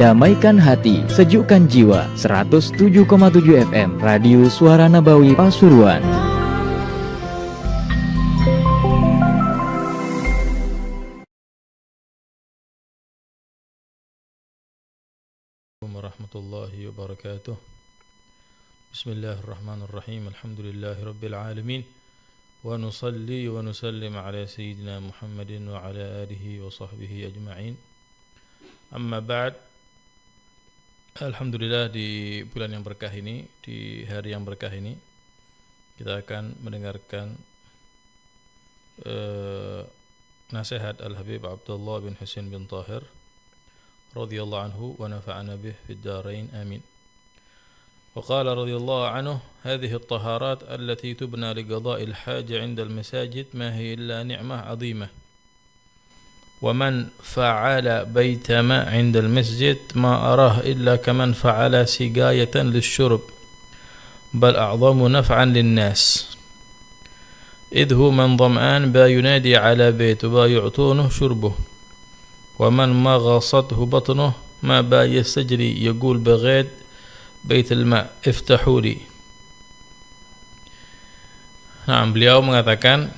Damaikan hati, sejukkan jiwa. 107,7 FM Radio Suara Nabawi Pasuruan. Warahmatullahi wabarakatuh. Bismillahirrahmanirrahim. Alhamdulillahirabbil alamin. Wa nusalli wa nusallim ala sayyidina Muhammadin wa ala alihi wa sahbihi ajma'in. Amma ba'd. Alhamdulillah, di bulan yang berkah ini, di hari yang berkah ini, kita akan mendengarkan nasihat Al-Habib Abdullah bin Husain bin Tahir radhiyallahu anhu wa nafa'ana bih fid darain amin. Wa qala radhiyallahu anhu, hadhihi at-taharat allati tubna li qada'i al-haja 'inda al-masajid ma hiya illa ni'mah 'azimah. ومن فعل بيتما عند المسجد ما أراه إلا كمن فعل سقاية للشرب بل أعظم نفعا للناس إذ هو من ظمآن با ينادي على بيت با يعطونه شربه ومن ما غاصته بطنه ما با يستجري يقول بغيت بيت الماء افتحوا لي. Nah, beliau mengatakan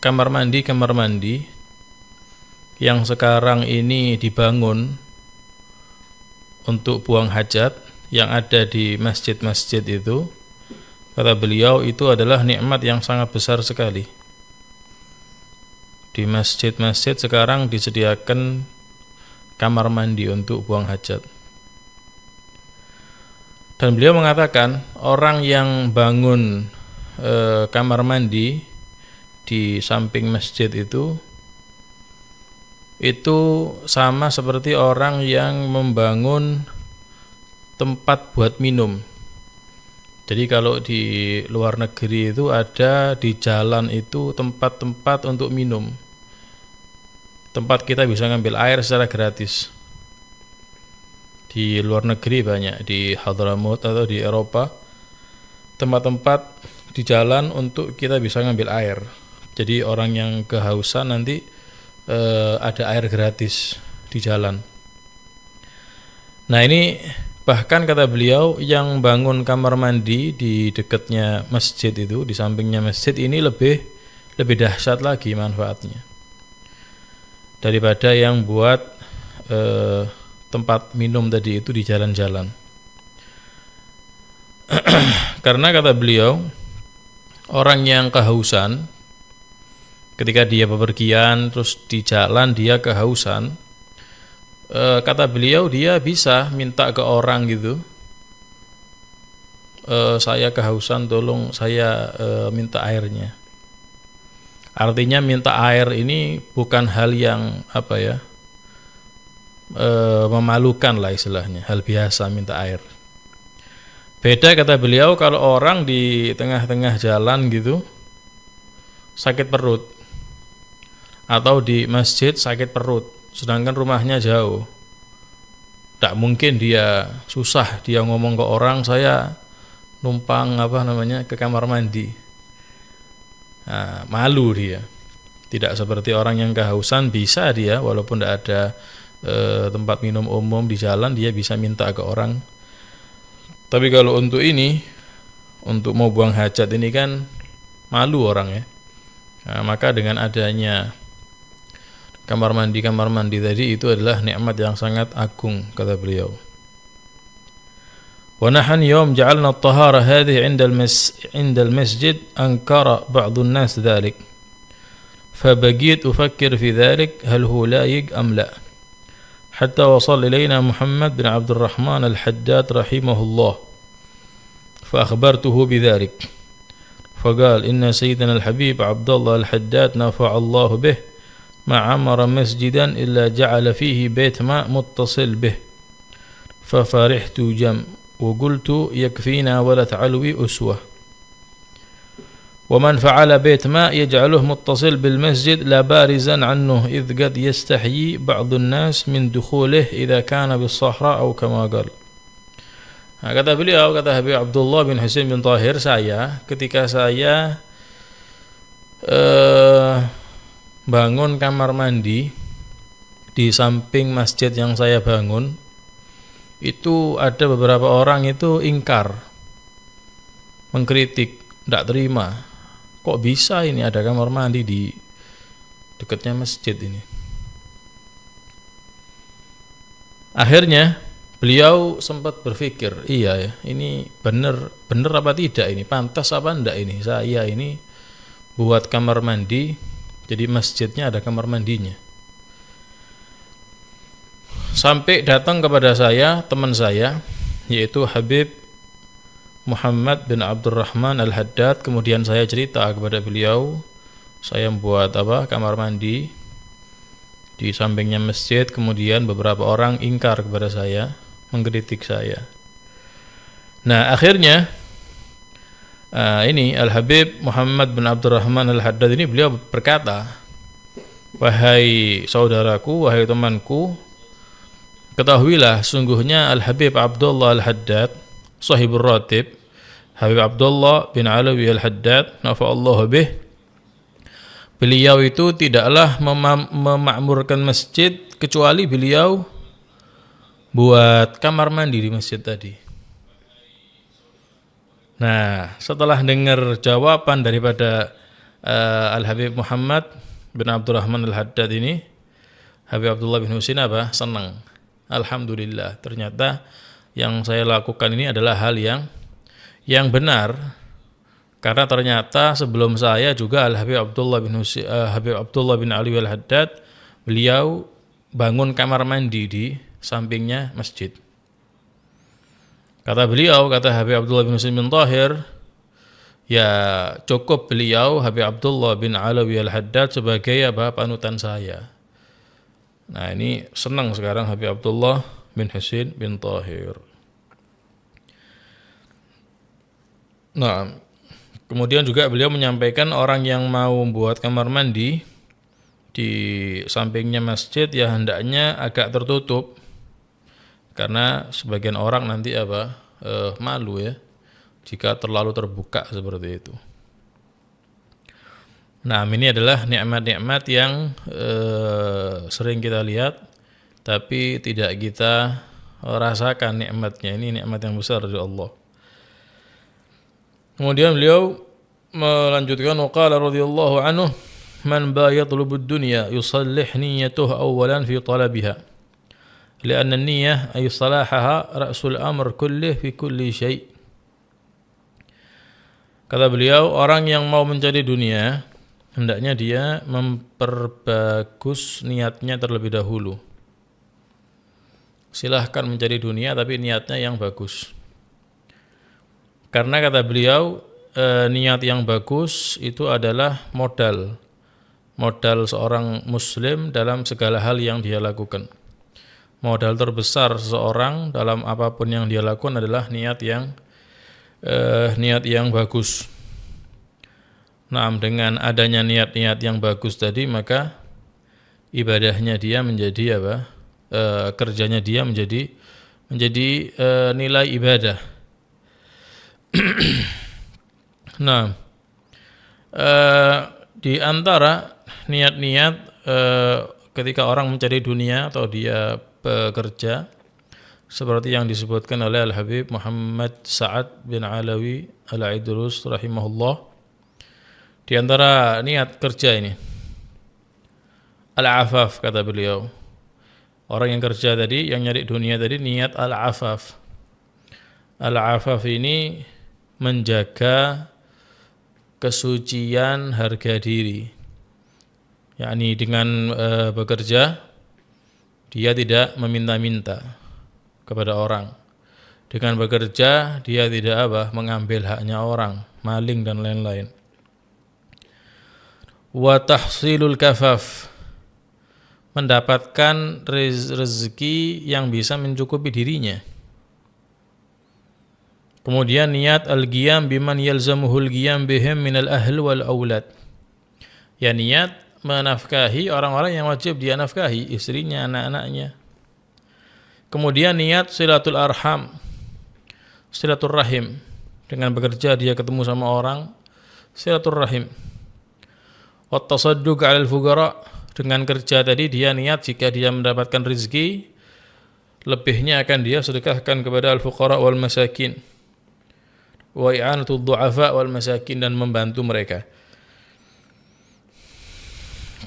kamar mandi yang sekarang ini dibangun untuk buang hajat yang ada di masjid-masjid itu, kata beliau, itu adalah nikmat yang sangat besar sekali. Di masjid-masjid sekarang disediakan kamar mandi untuk buang hajat. Dan beliau mengatakan orang yang bangun kamar mandi di samping masjid itu sama seperti orang yang membangun tempat buat minum. Jadi kalau di luar negeri itu ada di jalan itu tempat-tempat untuk minum, tempat kita bisa ngambil air secara gratis. Di luar negeri banyak, di Hadramaut atau di Eropa, tempat-tempat di jalan untuk kita bisa ngambil air. Jadi orang yang kehausan nanti ada air gratis di jalan. Nah, ini bahkan kata beliau yang bangun kamar mandi di dekatnya masjid itu, di sampingnya masjid ini lebih dahsyat lagi manfaatnya daripada yang buat tempat minum tadi itu di jalan-jalan. Karena kata beliau, orang yang kehausan ketika dia bepergian terus di jalan dia kehausan, kata beliau dia bisa minta ke orang gitu, saya kehausan, tolong saya minta airnya. Artinya minta air ini bukan hal yang memalukan lah istilahnya, hal biasa minta air. Beda kata beliau kalau orang di tengah-tengah jalan gitu sakit perut, atau di masjid sakit perut, sedangkan rumahnya jauh. Tak mungkin dia susah dia ngomong ke orang, saya numpang ke kamar mandi. Nah, malu dia. Tidak seperti orang yang kehausan, bisa dia walaupun tidak ada tempat minum umum di jalan, dia bisa minta ke orang. Tapi kalau untuk ini, untuk mau buang hajat ini kan malu orang ya. Nah, maka dengan adanya kamar mandi tadi itu adalah nikmat yang sangat agung, kata beliau. Wa nahnu yawm ja'alna at-tahara hadhihi 'inda al-masjid ankara ba'd an-nas dhalik. فبقيت أفكر في ذلك هل هو لايق أم لا حتى وصل إلينا محمد بن عبد الرحمن الحداد رحمه الله فأخبرته بذلك فقال إن سيدنا الحبيب عبد الله الحداد نفع الله به ما عمر مسجدا إلا جعل فيه بيت ماء متصل به ففرحت جم وقلت يكفينا ولد علوي أسوة ومن فعل بيت ماء يجعله متصل بالمسجد لا بارزا عنه إذ قد يستحيي بعض الناس من دخوله إذا كان بالصحراء أو كما قال. Nah, kata beliau, kata Habib Abdullah bin Husain bin Tahir, ketika saya bangun kamar mandi di samping masjid yang saya bangun, itu ada beberapa orang itu ingkar, mengkritik, tidak terima. Kok bisa ini ada kamar mandi di dekatnya masjid ini? Akhirnya beliau sempat berpikir, iya ya, ini benar apa tidak ini, pantas apa enggak ini, saya ini buat kamar mandi, jadi masjidnya ada kamar mandinya. Sampai datang kepada saya teman saya, yaitu Habib Muhammad bin Abdurrahman Al-Haddad. Kemudian saya cerita kepada beliau, saya membuat kamar mandi di sampingnya masjid. Kemudian beberapa orang ingkar kepada saya, mengkritik saya. Nah akhirnya ini Al-Habib Muhammad bin Abdurrahman Al-Haddad ini beliau berkata, wahai saudaraku, wahai temanku, ketahuilah sungguhnya Al-Habib Abdullah Al-Haddad Sahibur Ratib, Habib Abdullah bin Alawi Al-Haddad nafa'allahu bih, beliau itu tidaklah memakmurkan masjid kecuali beliau buat kamar mandi di masjid tadi. Nah, setelah dengar jawaban daripada Al-Habib Muhammad bin Abdurrahman Al-Haddad ini, Habib Abdullah bin Husin senang. Alhamdulillah, ternyata yang saya lakukan ini adalah hal yang benar, karena ternyata sebelum saya juga Al-Habib Abdullah bin Ali Al-Haddad, beliau bangun kamar mandi di sampingnya masjid. Kata beliau, kata Habib Abdullah bin Husin bin Tahir, ya cukup beliau Habib Abdullah bin Alawi Al-Haddad sebagai panutan saya. Nah ini senang sekarang Habib Abdullah bin Husin bin Tahir. Nah kemudian juga beliau menyampaikan orang yang mau membuat kamar mandi di sampingnya masjid ya hendaknya agak tertutup, karena sebagian orang nanti malu ya jika terlalu terbuka seperti itu. Nah ini adalah nikmat-nikmat yang sering kita lihat tapi tidak kita rasakan nikmatnya. Ini nikmat yang besar dari Allah. Kemudian beliau melanjutkan, waqala radhiyallahu anhu, man ba yatlubud dunya yusallih niyyatuhu awalan fi talabiha, lianna an-niyyah ay salahaha ra'sul amr kullih fi kulli syai'. Kata beliau, orang yang mau mencari dunia hendaknya dia memperbagus niatnya terlebih dahulu. Silahkan mencari dunia tapi niatnya yang bagus. Karena kata beliau, niat yang bagus itu adalah modal seorang muslim dalam segala hal yang dia lakukan. Modal terbesar seseorang dalam apapun yang dia lakukan adalah niat yang bagus. Nah, dengan adanya niat-niat yang bagus tadi, maka ibadahnya dia menjadi kerjanya dia menjadi nilai ibadah. Nah, di antara niat-niat ketika orang mencari dunia atau dia bekerja, seperti yang disebutkan oleh Al-Habib Muhammad Sa'ad bin Alawi Al-Idrus rahimahullah, di antara niat kerja ini al-afaf, kata beliau. Orang yang kerja tadi, yang nyari dunia tadi, niat al-afaf. Al-afaf ini menjaga kesucian harga diri. yakni dengan bekerja dia tidak meminta-minta kepada orang. Dengan bekerja dia tidak mengambil haknya orang, maling dan lain-lain. Wa tahsilul kafaf, mendapatkan rezeki yang bisa mencukupi dirinya. Kemudian niat al-qiyam biman yalzamuhul qiyam bihim minal ahl wal aulad. Ya, niat menafkahi orang-orang yang wajib dia nafkahi, istrinya, anak-anaknya. Kemudian niat silatul arham, silaturrahim, dengan bekerja dia ketemu sama orang, silaturrahim. Wat tasadduq 'alal fuqara, dengan kerja tadi dia niat jika dia mendapatkan rezeki lebihnya akan dia sedekahkan kepada al-fuqara wal masakin. Wa i'anatud du'afa wal masakin, dan membantu mereka.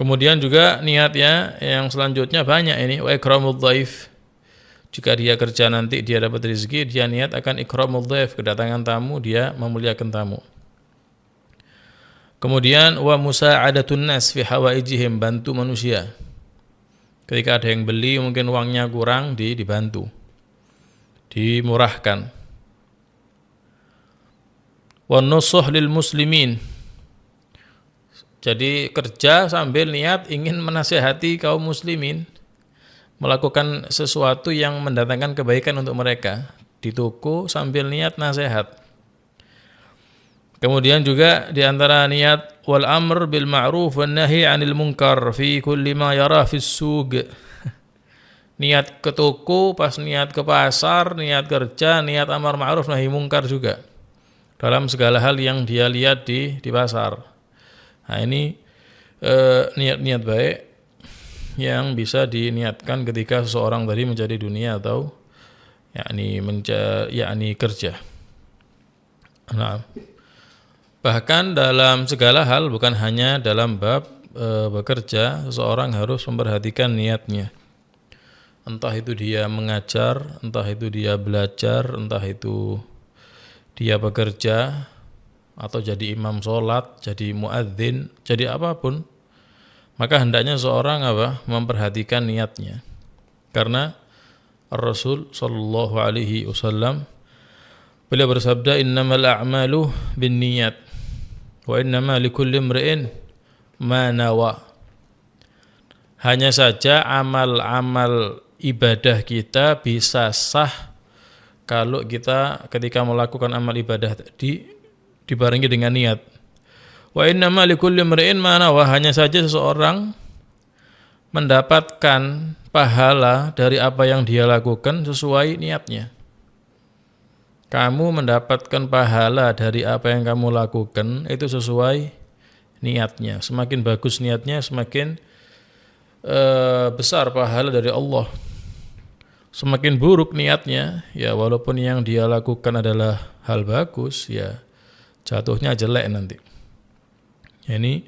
Kemudian juga niatnya yang selanjutnya banyak ini, wa ikramud dhaif. Jika dia kerja nanti dia dapat rezeki, dia niat akan ikramud dhaif, kedatangan tamu dia memuliakan tamu. Kemudian wa musa'adatun nas fi hawaijihim, bantu manusia. Ketika ada yang beli mungkin uangnya kurang, dibantu, dimurahkan. Wa nusuh lil muslimin, jadi kerja sambil niat ingin menasihati kaum muslimin, melakukan sesuatu yang mendatangkan kebaikan untuk mereka. Di toko sambil niat nasihat. Kemudian juga di antara niat wal amr bil ma'ruf wan nahi 'anil munkar fi kulli ma yara fis suq. Niat ke toko, pas niat ke pasar, niat kerja, niat amar ma'ruf nahi munkar juga. Dalam segala hal yang dia lihat di pasar. Nah, ini niat-niat baik yang bisa diniatkan ketika seseorang tadi mencari dunia atau yakni kerja. Nah, bahkan dalam segala hal, bukan hanya dalam bab bekerja, seseorang harus memperhatikan niatnya. Entah itu dia mengajar, entah itu dia belajar, entah itu dia bekerja, atau jadi imam sholat, jadi muadzin, jadi apapun, maka hendaknya seorang memperhatikan niatnya. Karena Rasul sallallahu alaihi wasallam beliau bersabda, innamal a'malu binniyat wa innama likulli imri'in ma nawa. Hanya saja amal-amal ibadah kita bisa sah kalau kita ketika melakukan amal ibadah dibarengi dengan niat. Wa innama likulli imri'in ma nawa, hanya saja seseorang mendapatkan pahala dari apa yang dia lakukan sesuai niatnya. Kamu mendapatkan pahala dari apa yang kamu lakukan itu sesuai niatnya. Semakin bagus niatnya, semakin besar pahala dari Allah. Semakin buruk niatnya, ya walaupun yang dia lakukan adalah hal bagus, ya jatuhnya jelek nanti. Ini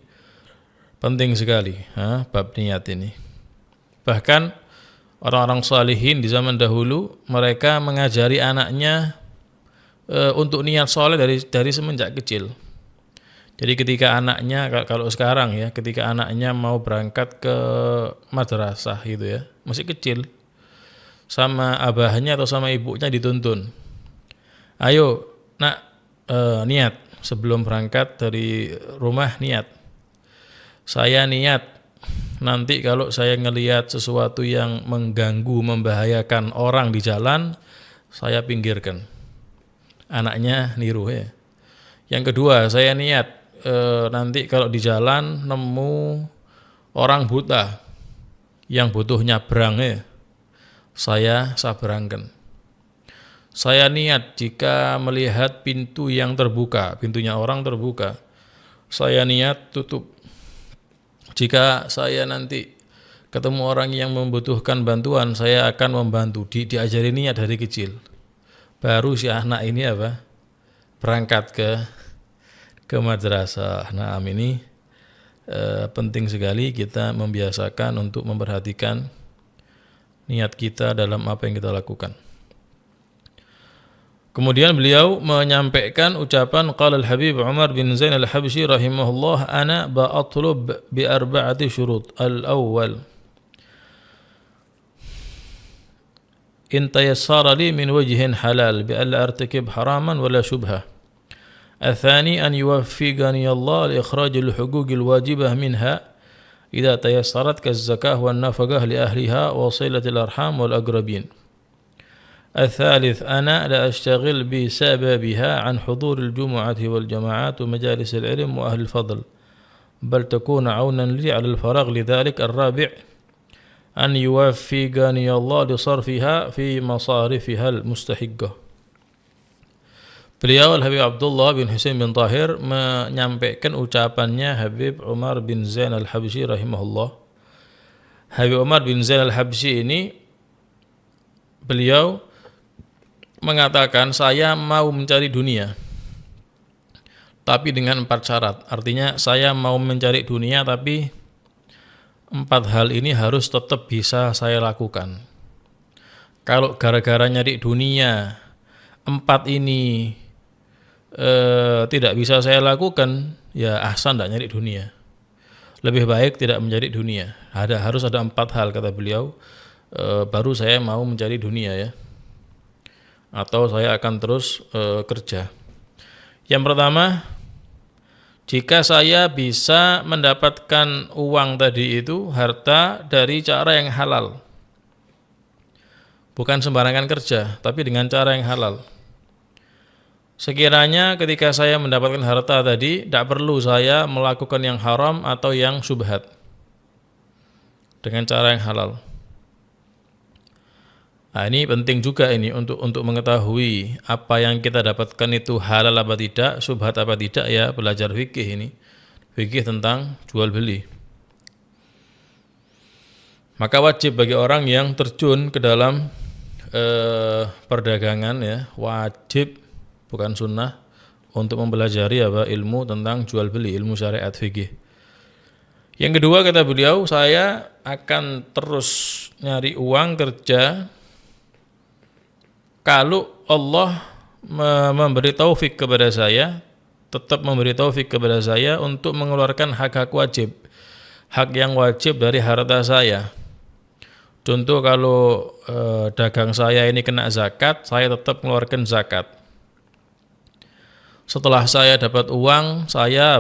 penting sekali bab niat ini. Bahkan orang-orang salihin di zaman dahulu, mereka mengajari anaknya untuk niat soleh dari semenjak kecil. Jadi ketika anaknya, kalau sekarang ya, ketika anaknya mau berangkat ke madrasah gitu ya, masih kecil, sama abahnya atau sama ibunya dituntun, ayo nak, niat sebelum berangkat dari rumah, niat. Saya niat nanti kalau saya ngelihat sesuatu yang mengganggu, membahayakan orang di jalan, saya pinggirkan. Anaknya niru ya. Yang kedua, saya niat nanti kalau di jalan nemu orang buta yang butuh nyabrang ya, saya sabrangkan. Saya niat jika melihat pintu yang terbuka, pintunya orang terbuka, saya niat tutup. Jika saya nanti ketemu orang yang membutuhkan bantuan, saya akan membantu. Diajari niat dari kecil. Baru si anak ini berangkat ke madrasah. Nah, ini penting sekali kita membiasakan untuk memperhatikan niat kita dalam apa yang kita lakukan. Kemudian beliau menyampaikan ucapan qala al-Habib Umar bin Zain al-Habsyi rahimahullah, ana ba'atlub bi arba'ati syurut. Al-awwal, in tayassara li min wajhin halal bi alla artakib haraman wala shubha. الثاني أن يوفقني الله لإخراج الحقوق الواجبة منها إذا تيسرت كالزكاة والنفقة لأهلها وصلة الأرحام والأقربين. الثالث أنا لا أشتغل بسببها عن حضور الجمعة والجماعات ومجالس العلم وأهل الفضل، بل تكون عونا لي على الفراغ لذلك. الرابع أن يوفقني الله لصرفها في مصارفها المستحقة. Beliau Al-Habib Abdullah bin Husain bin Tahir menyampaikan ucapannya Habib Umar bin Zain Al-Habsyi rahimahullah. Habib Umar bin Zain Al-Habsyi ini beliau mengatakan, saya mau mencari dunia tapi dengan 4 syarat. Artinya saya mau mencari dunia tapi 4 hal ini harus tetap bisa saya lakukan. Kalau gara-gara nyari dunia 4 ini tidak bisa saya lakukan, ya ahsan tidak nyari dunia. Lebih baik tidak mencari dunia. Harus ada 4 hal kata beliau, baru saya mau mencari dunia ya. Atau saya akan terus kerja. Yang pertama, jika saya bisa mendapatkan uang tadi itu, harta dari cara yang halal. Bukan sembarangan kerja, tapi dengan cara yang halal. Sekiranya ketika saya mendapatkan harta tadi, tidak perlu saya melakukan yang haram atau yang syubhat. Dengan cara yang halal. Nah, ini penting juga ini untuk mengetahui apa yang kita dapatkan itu halal apa tidak, syubhat apa tidak ya, belajar fikih ini. Fikih tentang jual beli. Maka wajib bagi orang yang terjun ke dalam perdagangan ya, wajib bukan sunnah untuk mempelajari ilmu tentang jual beli, ilmu syariat fikih. Yang kedua kata beliau, saya akan terus nyari uang kerja kalau Allah memberi taufik kepada saya, tetap memberi taufik kepada saya untuk mengeluarkan hak-hak wajib, hak yang wajib dari harta saya. Contoh kalau dagang saya ini kena zakat, saya tetap mengeluarkan zakat. Setelah saya dapat uang, saya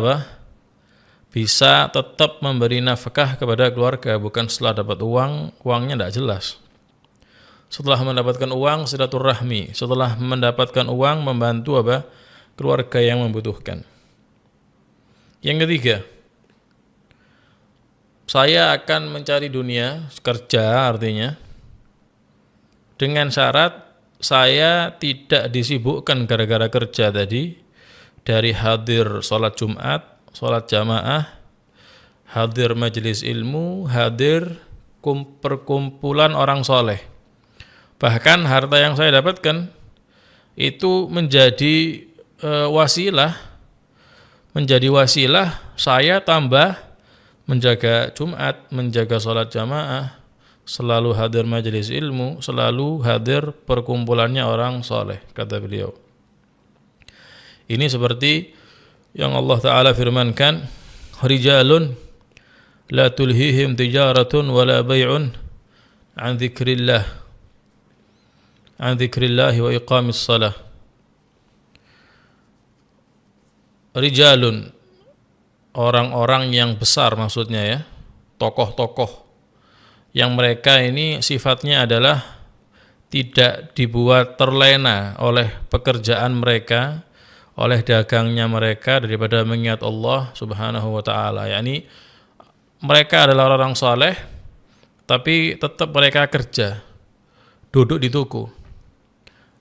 bisa tetap memberi nafkah kepada keluarga, bukan setelah dapat uangnya tidak jelas. Setelah mendapatkan uang, silaturahmi. Setelah mendapatkan uang, membantu keluarga yang membutuhkan. Yang ketiga, saya akan mencari dunia, kerja artinya, dengan syarat saya tidak disibukkan gara-gara kerja tadi, dari hadir sholat Jumat, sholat jamaah, hadir majelis ilmu, hadir perkumpulan orang soleh. Bahkan harta yang saya dapatkan itu menjadi wasilah saya tambah menjaga Jumat, menjaga sholat jamaah, selalu hadir majelis ilmu, selalu hadir perkumpulannya orang soleh, kata beliau. Ini seperti yang Allah Ta'ala firmankan, rijalun la tulhihim tijaratun wala bay'un an dzikrillahi wa iqamis salah. Rijalun, orang-orang yang besar maksudnya ya, tokoh-tokoh yang mereka ini sifatnya adalah tidak dibuat terlena oleh pekerjaan mereka, oleh dagangnya mereka daripada mengingat Allah Subhanahu wa taala. Yani mereka adalah orang saleh tapi tetap mereka kerja, duduk di toko.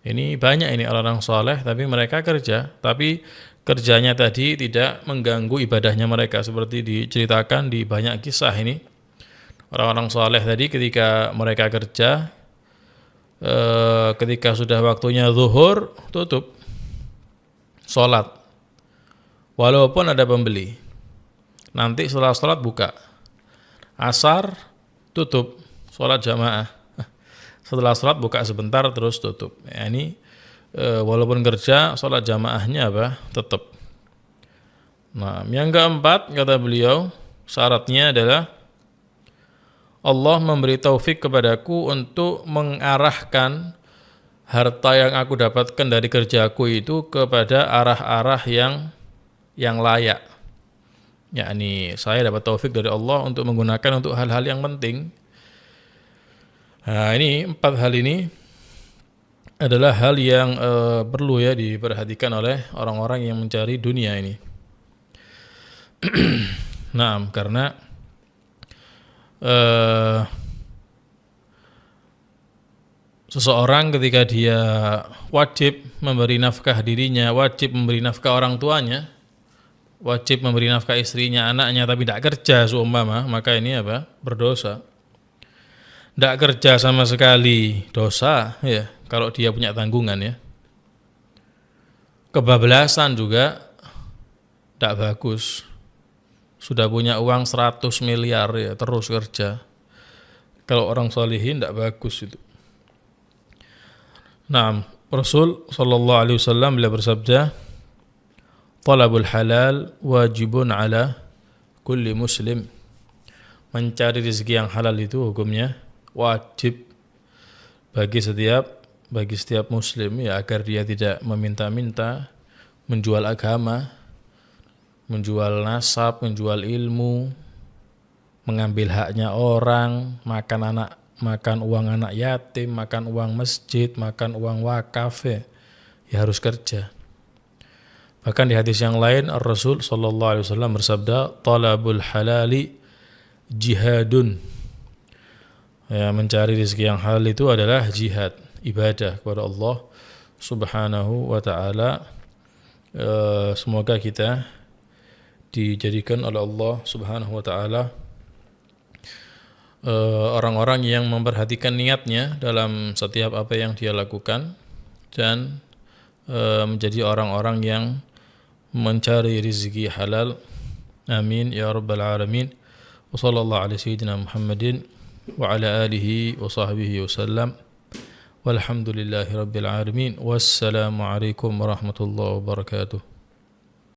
Ini banyak ini orang saleh tapi mereka kerja, tapi kerjanya tadi tidak mengganggu ibadahnya mereka, seperti diceritakan di banyak kisah ini. Orang-orang saleh tadi ketika mereka kerja, ketika sudah waktunya zuhur, tutup sholat, walaupun ada pembeli. Nanti setelah sholat buka. Asar tutup, sholat jamaah. Setelah sholat buka sebentar terus tutup. Ya, ini walaupun kerja, sholat jamaahnya tetap. Nah, yang keempat kata beliau, syaratnya adalah Allah memberi taufik kepadaku untuk mengarahkan harta yang aku dapatkan dari kerjaku itu kepada arah-arah yang layak. Yakni saya dapat taufik dari Allah untuk menggunakan untuk hal-hal yang penting. Nah, ini 4 hal ini adalah hal yang perlu ya diperhatikan oleh orang-orang yang mencari dunia ini. Nah, karena seseorang ketika dia wajib memberi nafkah dirinya, wajib memberi nafkah orang tuanya, wajib memberi nafkah istrinya, anaknya, tapi tidak kerja seumpama, maka ini apa? Berdosa. Tidak kerja sama sekali dosa, ya. Kalau dia punya tanggungan, ya. Kebablasan juga tidak bagus. Sudah punya uang 100 miliar, ya, terus kerja. Kalau orang solihin tidak bagus itu. Nah, Rasul sallallahu alaihi wasallam beliau bersabda, "Talabul halal wajibun ala kulli muslim." Mencari rezeki yang halal itu hukumnya wajib bagi setiap muslim, ya, agar dia tidak meminta-minta, menjual agama, menjual nasab, menjual ilmu, mengambil haknya orang, makan uang anak yatim, makan uang masjid, makan uang wakaf, ya harus kerja. Bahkan di hadis yang lain Rasul sallallahu alaihi wasallam bersabda, "Talabul halali jihadun." Ya, mencari rezeki yang halal itu adalah jihad, ibadah kepada Allah Subhanahu wa taala. Semoga kita dijadikan oleh Allah Subhanahu wa taala orang-orang yang memperhatikan niatnya dalam setiap apa yang dia lakukan, dan menjadi orang-orang yang mencari rezeki halal. Amin ya rabbal alamin. Wa sallallahu ala sayyidina Muhammadin wa ala alihi wa sahbihi wasallam. Walhamdulillahi rabbil alamin. Wassalamu alaikum warahmatullahi wabarakatuh.